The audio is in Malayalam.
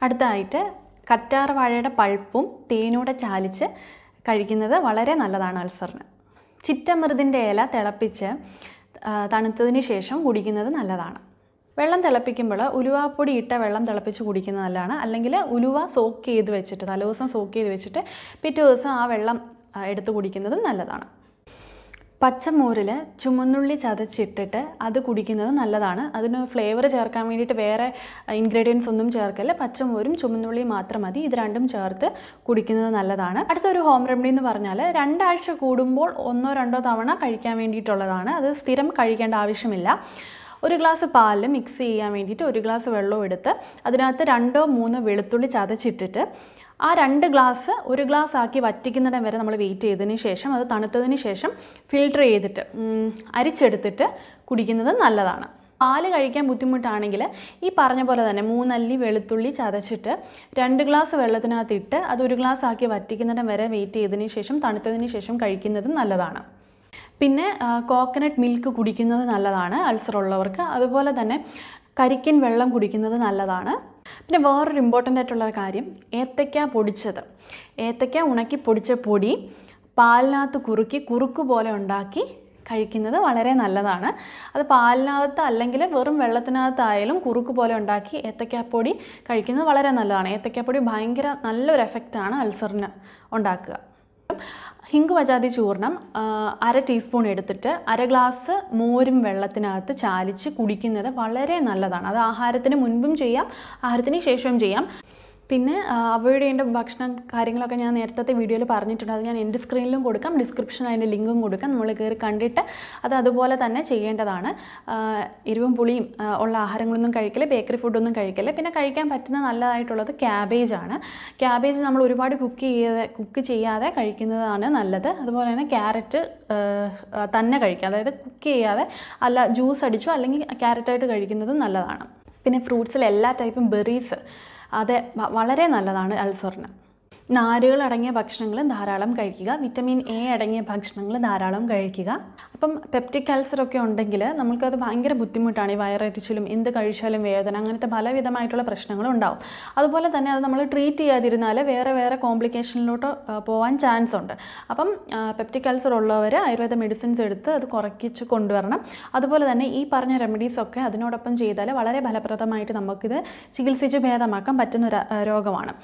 അടുത്തതായിട്ട് കറ്റാർ വാഴയുടെ പൾപ്പും തേനൂടെ ചാലിച്ച് കഴിക്കുന്നത് വളരെ നല്ലതാണ് അൾസറിന്. ചിറ്റമൃതിൻ്റെ ഇല തിളപ്പിച്ച് തണുത്തതിന് ശേഷം കുടിക്കുന്നത് നല്ലതാണ്. വെള്ളം തിളപ്പിക്കുമ്പോൾ ഉലുവാപ്പൊടി ഇട്ട വെള്ളം തിളപ്പിച്ച് കുടിക്കുന്നത് നല്ലതാണ്. അല്ലെങ്കിൽ ഉലുവ സോക്ക് ചെയ്ത് വെച്ചിട്ട് തലേദിവസം സോക്ക് ചെയ്ത് വെച്ചിട്ട് പിറ്റേ ദിവസം ആ വെള്ളം എടുത്ത് കുടിക്കുന്നതും നല്ലതാണ്. പച്ചമോരിൽ ചുമന്നുള്ളി ചതച്ചിട്ടിട്ട് അത് കുടിക്കുന്നത് നല്ലതാണ്. അതിന് ഫ്ലേവർ ചേർക്കാൻ വേണ്ടിയിട്ട് വേറെ ഇൻഗ്രീഡിയൻസ് ഒന്നും ചേർക്കല്ല. പച്ചമോരും ചുമന്നുള്ളിയും മാത്രം മതി. ഇത് രണ്ടും ചേർത്ത് കുടിക്കുന്നത് നല്ലതാണ്. അടുത്തൊരു ഹോം റെമഡി എന്ന് പറഞ്ഞാൽ 2 ആഴ്ച കൂടുമ്പോൾ 1-2 തവണ കഴിക്കാൻ വേണ്ടിയിട്ടുള്ളതാണ്. അത് സ്ഥിരം കഴിക്കേണ്ട ആവശ്യമില്ല. 1 ഗ്ലാസ് പാലിൽ മിക്സ് ചെയ്യാൻ വേണ്ടിയിട്ട് 1 ഗ്ലാസ് വെള്ളവും എടുത്ത് അതിനകത്ത് 2-3 വെളുത്തുള്ളി ചതച്ചിട്ടിട്ട് ആ 2 ഗ്ലാസ് 1 ഗ്ലാസ് ആക്കി വറ്റിക്കുന്നിടം വരെ നമ്മൾ വെയിറ്റ് ചെയ്തതിന് ശേഷം അത് തണുത്തതിന് ശേഷം ഫിൽട്ടർ ചെയ്തിട്ട് അരിച്ചെടുത്തിട്ട് കുടിക്കുന്നത് നല്ലതാണ്. പാല് കഴിക്കാൻ ബുദ്ധിമുട്ടാണെങ്കിൽ ഈ പറഞ്ഞ പോലെ തന്നെ 3 അല്ലി വെളുത്തുള്ളി ചതച്ചിട്ട് 2 ഗ്ലാസ് വെള്ളത്തിനകത്തിട്ട് അത് 1 ഗ്ലാസ് ആക്കി വറ്റിക്കുന്നിടം വരെ വെയിറ്റ് ചെയ്തതിന് ശേഷം തണുത്തതിന് ശേഷം കഴിക്കുന്നതും നല്ലതാണ്. പിന്നെ കോക്കനട്ട് മിൽക്ക് കുടിക്കുന്നത് നല്ലതാണ് അൾസർ ഉള്ളവർക്ക്. അതുപോലെ തന്നെ കരിക്കിൻ വെള്ളം കുടിക്കുന്നത് നല്ലതാണ്. പിന്നെ വേറൊരു ഇമ്പോർട്ടൻ്റ് ആയിട്ടുള്ള കാര്യം, ഏത്തയ്ക്ക പൊടിച്ചത്. ഏത്തയ്ക്ക ഉണക്കി പൊടിച്ച പൊടി പാലിനകത്ത് കുറുക്ക് പോലെ ഉണ്ടാക്കി കഴിക്കുന്നത് വളരെ നല്ലതാണ്. അത് പാലിനകത്ത് അല്ലെങ്കിൽ വെറും വെള്ളത്തിനകത്തായാലും കുറുക്ക് പോലെ ഉണ്ടാക്കി ഏത്തയ്ക്കാപ്പൊടി കഴിക്കുന്നത് വളരെ നല്ലതാണ്. ഏത്തയ്ക്കാപ്പൊടി ഭയങ്കര നല്ലൊരു എഫക്റ്റാണ് അൾസറിന് ഉണ്ടാക്കുക. ഹിങ്ക് വജാതി ചൂർണം 1/2 ടീസ്പൂൺ എടുത്തിട്ട് 1/2 ഗ്ലാസ് മോരും വെള്ളത്തിനകത്ത് ചാലിച്ച് കുടിക്കുന്നത് വളരെ നല്ലതാണ്. അത് ആഹാരത്തിന് മുൻപും ചെയ്യാം, ആഹാരത്തിന് ശേഷവും ചെയ്യാം. പിന്നെ അവോയ്ഡ് ചെയ്യേണ്ട ഭക്ഷണം കാര്യങ്ങളൊക്കെ ഞാൻ നേരത്തെ വീഡിയോയിൽ പറഞ്ഞിട്ടുണ്ട്. അത് ഞാൻ എൻ്റെ സ്ക്രീനിലും കൊടുക്കാം, ഡിസ്ക്രിപ്ഷനിൽ അതിൻ്റെ ലിങ്കും കൊടുക്കാം. നമ്മൾ കയറി കണ്ടിട്ട് അത് അതുപോലെ തന്നെ ചെയ്യേണ്ടതാണ്. എരിവും പുളിയും ഉള്ള ആഹാരങ്ങളൊന്നും കഴിക്കില്ല, ബേക്കറി ഫുഡൊന്നും കഴിക്കില്ല. പിന്നെ കഴിക്കാൻ പറ്റുന്ന നല്ലതായിട്ടുള്ളത് ക്യാബേജാണ്. ക്യാബേജ് നമ്മൾ ഒരുപാട് കുക്ക് ചെയ്യാതെ കഴിക്കുന്നതാണ് നല്ലത്. അതുപോലെ തന്നെ ക്യാരറ്റ് തന്നെ കഴിക്കുക, അതായത് കുക്ക് ചെയ്യാതെ അല്ല ജ്യൂസ് അടിച്ചോ അല്ലെങ്കിൽ ക്യാരറ്റായിട്ട് കഴിക്കുന്നതും നല്ലതാണ്. പിന്നെ ഫ്രൂട്ട്സിൽ എല്ലാ ടൈപ്പും ബെറീസ് അത് വളരെ നല്ലതാണ് അൾസറിന്. നാരുകൾ അടങ്ങിയ ഭക്ഷണങ്ങൾ ധാരാളം കഴിക്കുക. വിറ്റമിൻ എ അടങ്ങിയ ഭക്ഷണങ്ങൾ ധാരാളം കഴിക്കുക. അപ്പം പെപ്റ്റിക് അൾസറൊക്കെ ഉണ്ടെങ്കിൽ നമുക്കത് ഭയങ്കര ബുദ്ധിമുട്ടാണ്. ഈ വയറെരിച്ചിലും എന്ത് കഴിച്ചാലും വേദന, അങ്ങനത്തെ പലവിധമായിട്ടുള്ള പ്രശ്നങ്ങളും ഉണ്ടാവും. അതുപോലെ തന്നെ അത് നമ്മൾ ട്രീറ്റ് ചെയ്യാതിരുന്നാൽ വേറെ കോംപ്ലിക്കേഷനിലോട്ട് പോകാൻ ചാൻസ് ഉണ്ട്. അപ്പം പെപ്റ്റിക് അൾസർ ഉള്ളവർ ആയുർവേദ മെഡിസിൻസ് എടുത്ത് അത് കുറയ്ക്കിച്ച് കൊണ്ടുവരണം. അതുപോലെ തന്നെ ഈ പറഞ്ഞ റെമഡീസൊക്കെ അതിനോടൊപ്പം ചെയ്താൽ വളരെ ഫലപ്രദമായിട്ട് നമുക്കിത് ചികിത്സിച്ച് ഭേദമാക്കാൻ പറ്റുന്ന ഒരു രോഗമാണ്.